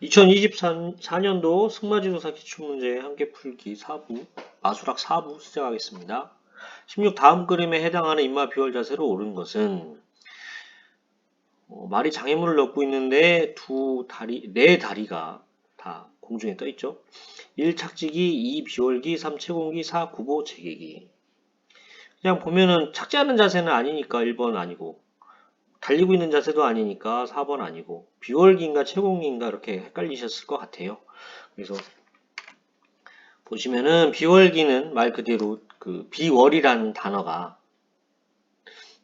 2024년도 승마지도사 기출문제 함께 풀기 4부, 마수락 4부 시작하겠습니다. 16 다음 그림에 해당하는 인마 비월 자세로 옳은 것은 말이 장애물을 넣고 있는데 네 다리가 다 공중에 떠 있죠. 1 착지기, 2 비월기, 3 채공기, 4 구보 재개기. 그냥 보면은 착지하는 자세는 아니니까 1번 아니고, 달리고 있는 자세도 아니니까 4번 아니고, 비월기인가 채공기인가 이렇게 헷갈리셨을 것 같아요. 그래서 보시면은 비월기는 말 그대로 그 비월이라는 단어가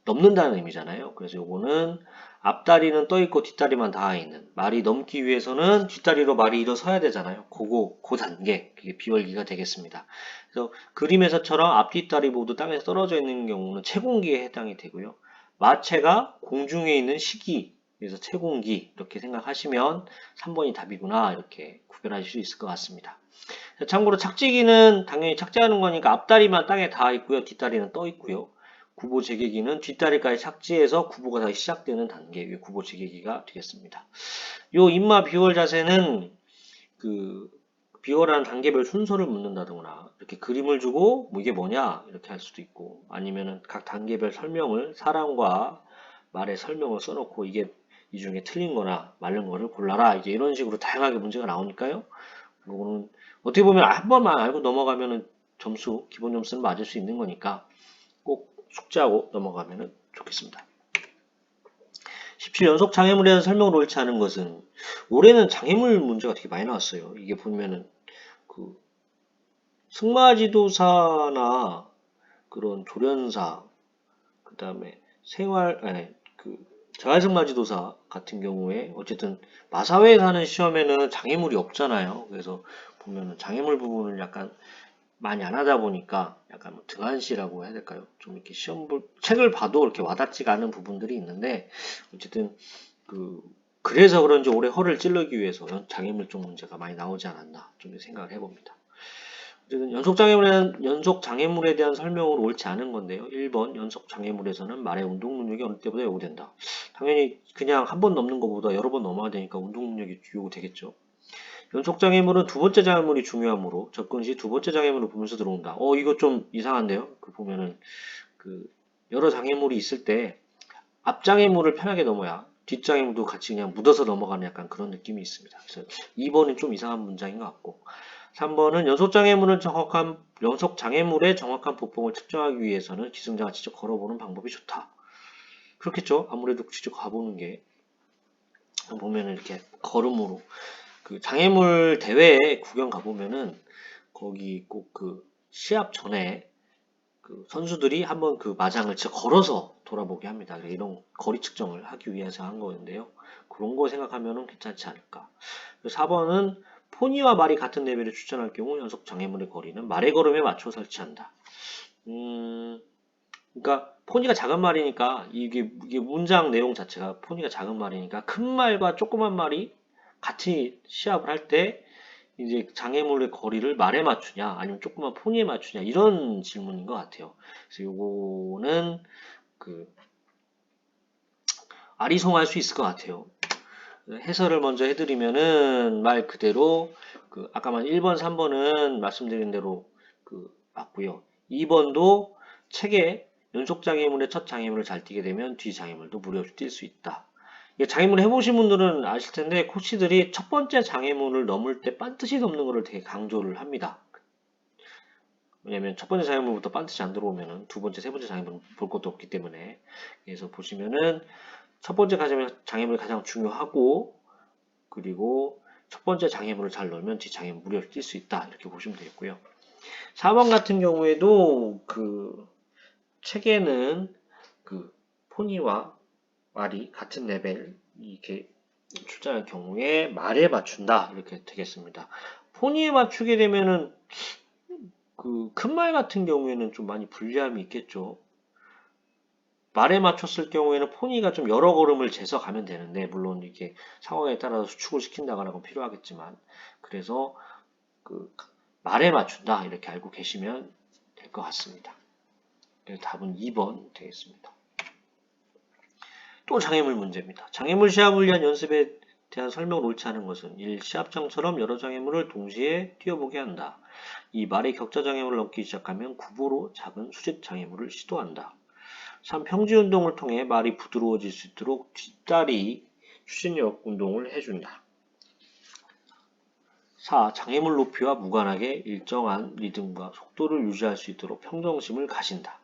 넘는다는 의미잖아요. 그래서 요거는 앞다리는 떠 있고 뒷다리만 닿아 있는, 말이 넘기 위해서는 뒷다리로 말이 일어서야 되잖아요. 그 단계, 그게 비월기가 되겠습니다. 그래서 그림에서처럼 앞 뒷다리 모두 땅에서 떨어져 있는 경우는 채공기에 해당이 되고요. 마체가 공중에 있는 시기, 그래서 채공기 이렇게 생각하시면 3번이 답이구나 이렇게 구별하실 수 있을 것 같습니다. 참고로 착지기는 당연히 착지하는 거니까 앞다리만 땅에 닿아 있고요. 뒷다리는 떠 있고요. 구보 재개기는 뒷다리까지 착지해서 구보가 다시 시작되는 단계, 구보 재개기가 되겠습니다. 요 인마 비월 자세는 그 비월하는 단계별 순서를 묻는다거나 이렇게 그림을 주고 뭐 이게 뭐냐 이렇게 할 수도 있고, 아니면은 각 단계별 설명을 사람과 말의 설명을 써놓고 이게 이 중에 틀린 거나 맞는 거를 골라라, 이제 이런 식으로 다양하게 문제가 나오니까요. 이거는 어떻게 보면 한 번만 알고 넘어가면은 기본 점수는 맞을 수 있는 거니까 꼭 숙지하고 넘어가면 좋겠습니다. 17 연속 장애물에 대한 설명을 옳지 않은 것은, 올해는 장애물 문제가 되게 많이 나왔어요. 이게 보면은 그 승마지도사나 그런 조련사, 그 다음에 자활승마지도사 같은 경우에 어쨌든 마사회에 사는 시험에는 장애물이 없잖아요. 그래서 보면은 장애물 부분을 약간 많이 안 하다 보니까 약간 뭐 등한시라고 해야 될까요? 좀 이렇게 책을 봐도 이렇게 와닿지가 않은 부분들이 있는데, 어쨌든 그래서 그런지 올해 허를 찌르기 위해서 장애물 쪽 문제가 많이 나오지 않았나 좀 생각을 해봅니다. 어쨌든 연속 장애물에 대한 설명으로 옳지 않은 건데요. 1번 연속 장애물에서는 말의 운동 능력이 어느 때보다 요구된다. 당연히 그냥 한 번 넘는 것보다 여러 번 넘어야 되니까 운동 능력이 요구되겠죠. 연속 장애물은 두 번째 장애물이 중요하므로 접근 시 두 번째 장애물을 보면서 들어온다. 이거 좀 이상한데요. 보면은 여러 장애물이 있을 때 앞 장애물을 편하게 넘어야 뒷 장애물도 같이 그냥 묻어서 넘어가는 약간 그런 느낌이 있습니다. 그래서 2번은 좀 이상한 문장인 것 같고, 3번은 연속 장애물의 정확한 보폭을 측정하기 위해서는 기승자가 직접 걸어보는 방법이 좋다. 그렇겠죠. 아무래도 직접 가보는 게, 보면은 이렇게 걸음으로 장애물 대회에 구경 가보면은 거기 꼭 시합 전에 선수들이 한번 마장을 진짜 걸어서 돌아보게 합니다. 이런 거리 측정을 하기 위해서 한 거였는데요. 그런 거 생각하면은 괜찮지 않을까. 4번은 포니와 말이 같은 레벨을 추천할 경우 연속 장애물의 거리는 말의 걸음에 맞춰 설치한다. 그러니까 포니가 작은 말이니까 이게 문장 내용 자체가 포니가 작은 말이니까 큰 말과 조그만 말이 같이 시합을 할 때 이제 장애물의 거리를 말에 맞추냐 아니면 조그만 포니에 맞추냐, 이런 질문인 것 같아요. 그래서 요거는 아리송할 수 있을 것 같아요. 해설을 먼저 해드리면은 말 그대로 아까만 1번, 3번은 말씀드린 대로 맞고요. 2번도 책에 연속 장애물의 첫 장애물을 잘 띄게 되면 뒤 장애물도 무리 없이 뛸 수 있다. 장애물 해보신 분들은 아실 텐데 코치들이 첫 번째 장애물을 넘을 때 반드시 넘는 것을 되게 강조를 합니다. 왜냐면 첫 번째 장애물부터 반드시 안 들어오면은 두 번째, 세 번째 장애물은 볼 것도 없기 때문에. 그래서 보시면은 첫 번째 장애물이 가장 중요하고, 그리고 첫 번째 장애물을 잘 넣으면 뒤 장애물 무리 없이 뛸 수 있다, 이렇게 보시면 되겠고요. 4번 같은 경우에도 책에는 포니와 말이 같은 레벨 이렇게 출제할 경우에 말에 맞춘다 이렇게 되겠습니다. 포니에 맞추게 되면은 큰 말 같은 경우에는 좀 많이 불리함이 있겠죠. 말에 맞췄을 경우에는 포니가 좀 여러 걸음을 재서 가면 되는데, 물론 이게 상황에 따라서 수축을 시킨다거나 건 필요하겠지만, 그래서 말에 맞춘다 이렇게 알고 계시면 될 것 같습니다. 그래서 답은 2번 되겠습니다. 또 장애물 문제입니다. 장애물 시합을 위한 연습에 대한 설명을 옳지 않은 것은 1. 시합장처럼 여러 장애물을 동시에 뛰어보게 한다. 2. 말이 격자 장애물을 넘기 시작하면 굽으로 작은 수직 장애물을 시도한다. 3. 평지 운동을 통해 말이 부드러워질 수 있도록 뒷다리 추진력 운동을 해준다. 4. 장애물 높이와 무관하게 일정한 리듬과 속도를 유지할 수 있도록 평정심을 가진다.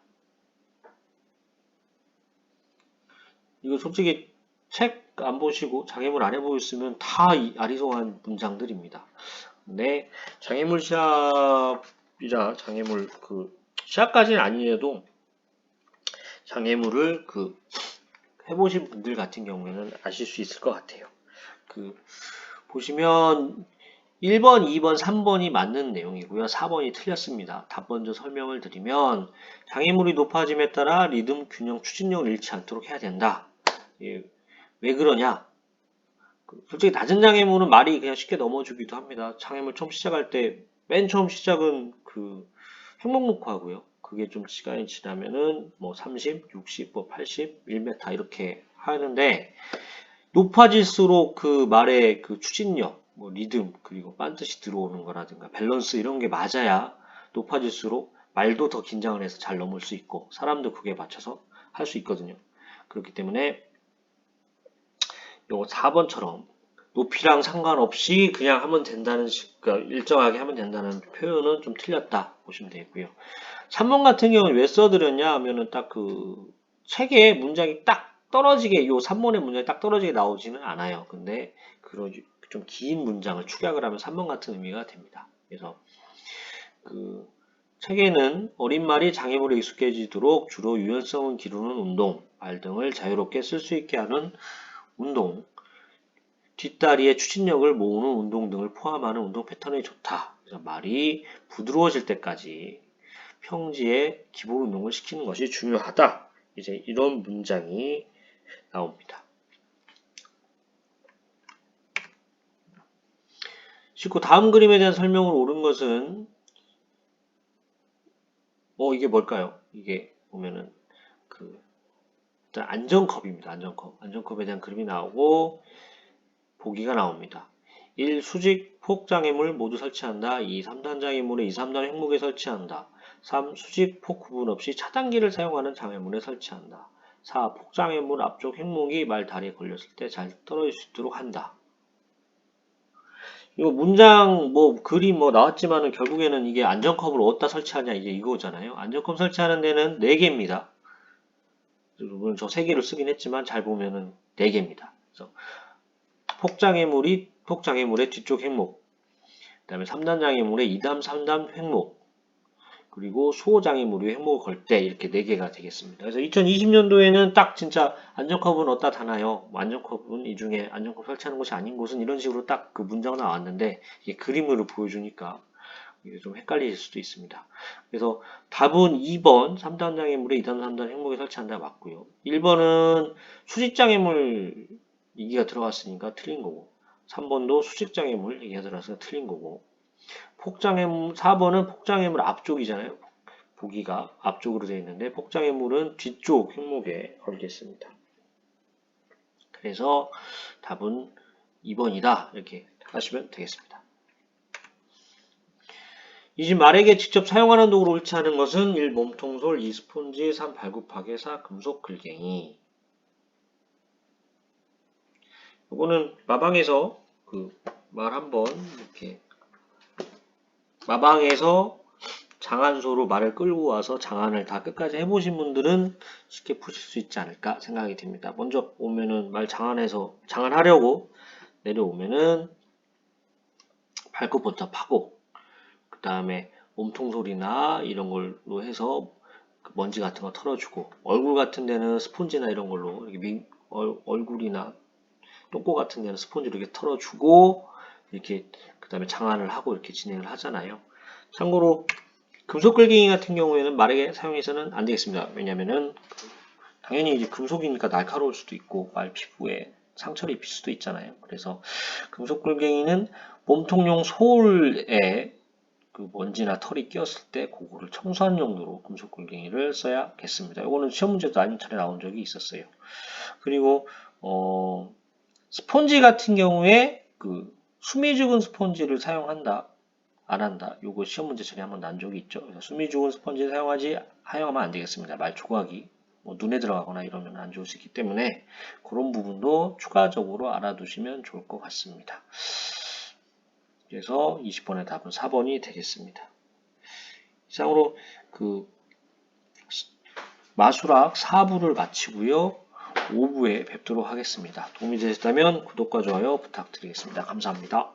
이거 솔직히 책 안 보시고 장애물 안 해보고 있으면 다 아리송한 문장들입니다. 근데 장애물 시합이라 장애물 시합까지는 아니어도 장애물을 해보신 분들 같은 경우에는 아실 수 있을 것 같아요. 보시면 1번, 2번, 3번이 맞는 내용이고요. 4번이 틀렸습니다. 답 먼저 설명을 드리면 장애물이 높아짐에 따라 리듬, 균형, 추진력을 잃지 않도록 해야 된다. 왜 그러냐? 솔직히 낮은 장애물은 말이 그냥 쉽게 넘어주기도 합니다. 장애물 처음 시작할 때 맨 처음 시작은 행복 놓고 하고요. 그게 좀 시간이 지나면은 30, 60, 80, 1m 이렇게 하는데 높아질수록 말의 추진력, 리듬, 그리고 반드시 들어오는 거라든가 밸런스 이런 게 맞아야 높아질수록 말도 더 긴장을 해서 잘 넘을 수 있고 사람도 그게 맞춰서 할 수 있거든요. 그렇기 때문에 요거 4번처럼 높이랑 상관없이 그냥 하면 된다는 그러니까 일정하게 하면 된다는 표현은 좀 틀렸다 보시면 되고요. 3번 같은 경우는 왜 써드렸냐 하면은 딱 책에 문장이 딱 떨어지게 요 3번의 문장이 딱 떨어지게 나오지는 않아요. 근데 좀 긴 문장을 축약을 하면 3번 같은 의미가 됩니다. 그래서 책에는 어린 말이 장애물에 익숙해지도록 주로 유연성을 기르는 운동, 말 등을 자유롭게 쓸 수 있게 하는 운동, 뒷다리의 추진력을 모으는 운동 등을 포함하는 운동 패턴이 좋다. 그래서 말이 부드러워질 때까지 평지에 기본 운동을 시키는 것이 중요하다. 이제 이런 문장이 나옵니다. 싣고 다음 그림에 대한 설명을 옳은 것은 이게 뭘까요? 이게 보면은 일단 안전컵입니다. 안전컵에 대한 그림이 나오고 보기가 나옵니다. 1. 수직 폭장애물 모두 설치한다. 2. 3단 장애물에 2, 3단 횡목에 설치한다. 3. 수직 폭 구분 없이 차단기를 사용하는 장애물에 설치한다. 4. 폭장애물 앞쪽 횡목이 말 다리에 걸렸을 때 잘 떨어질 수 있도록 한다. 이거 문장 그림 나왔지만은 결국에는 이게 안전컵을 어디다 설치하냐 이제 이거잖아요. 안전컵 설치하는 데는 4개입니다. 물론 저 3개를 쓰긴 했지만 잘 보면은 4개입니다. 그래서 폭장애물의 뒤쪽 횡목, 그 다음에 3단 장애물의 2단, 3단 횡목, 그리고 수호장애물이 횡목을 걸 때 이렇게 4개가 되겠습니다. 그래서 2020년도에는 딱 진짜 안전컵은 어디다 다나요? 안전컵은 이 중에 안전컵 설치하는 곳이 아닌 곳은 이런 식으로 딱 문장 나왔는데 이게 그림으로 보여주니까 이게 좀 헷갈릴 수도 있습니다. 그래서 답은 2번 3단 장애물에 2단, 3단 횡목에 설치한다 맞고요. 1번은 수직장애물 얘기가 들어갔으니까 틀린 거고 3번도 수직장애물 얘기가 들어가서 틀린 거고 4번은 폭장애물 앞쪽이잖아요. 보기가 앞쪽으로 되어 있는데 폭장애물은 뒤쪽 횡목에 걸겠습니다. 그래서 답은 2번이다 이렇게 하시면 되겠습니다. 이 집 말에게 직접 사용하는 도구로 옳지 않은 것은 1. 몸통솔, 2. 스폰지, 3. 발굽파괴, 4. 금속 글갱이. 요거는 마방에서 말 한번 이렇게 마방에서 장안소로 말을 끌고 와서 장안을 다 끝까지 해보신 분들은 쉽게 푸실 수 있지 않을까 생각이 듭니다. 먼저 오면은 말 장안하려고 내려오면은 발끝부터 파고 그 다음에 몸통솔이나 이런 걸로 해서 먼지 같은 거 털어주고 얼굴 같은 데는 스폰지나 이런 걸로 이렇게 얼굴이나 똥꼬 같은 데는 스폰지로 이렇게 털어주고 이렇게 그 다음에 장안을 하고 이렇게 진행을 하잖아요. 참고로 금속 글갱이 같은 경우에는 말에게 사용해서는 안 되겠습니다. 왜냐면은 당연히 이제 금속이니까 날카로울 수도 있고 말 피부에 상처를 입힐 수도 있잖아요. 그래서 금속 글갱이는 몸통용 소울에 먼지나 털이 끼었을 때 그거를 청소하는 용도로 금속 글갱이를 써야겠습니다. 이거는 시험 문제도 아닌 차례 나온 적이 있었어요. 그리고 스폰지 같은 경우에 그 숨이 죽은 스폰지를 사용한다, 안 한다. 요거 시험 문제 전에 한번 난 적이 있죠. 그래서 숨이 죽은 스펀지 사용하면 안 되겠습니다. 말 조각이 뭐 눈에 들어가거나 이러면 안 좋을 수 있기 때문에 그런 부분도 추가적으로 알아두시면 좋을 것 같습니다. 그래서 20번의 답은 4번이 되겠습니다. 이상으로 그 마술학 4부를 마치고요. 5부에 뵙도록 하겠습니다. 도움이 되셨다면 구독과 좋아요 부탁드리겠습니다. 감사합니다.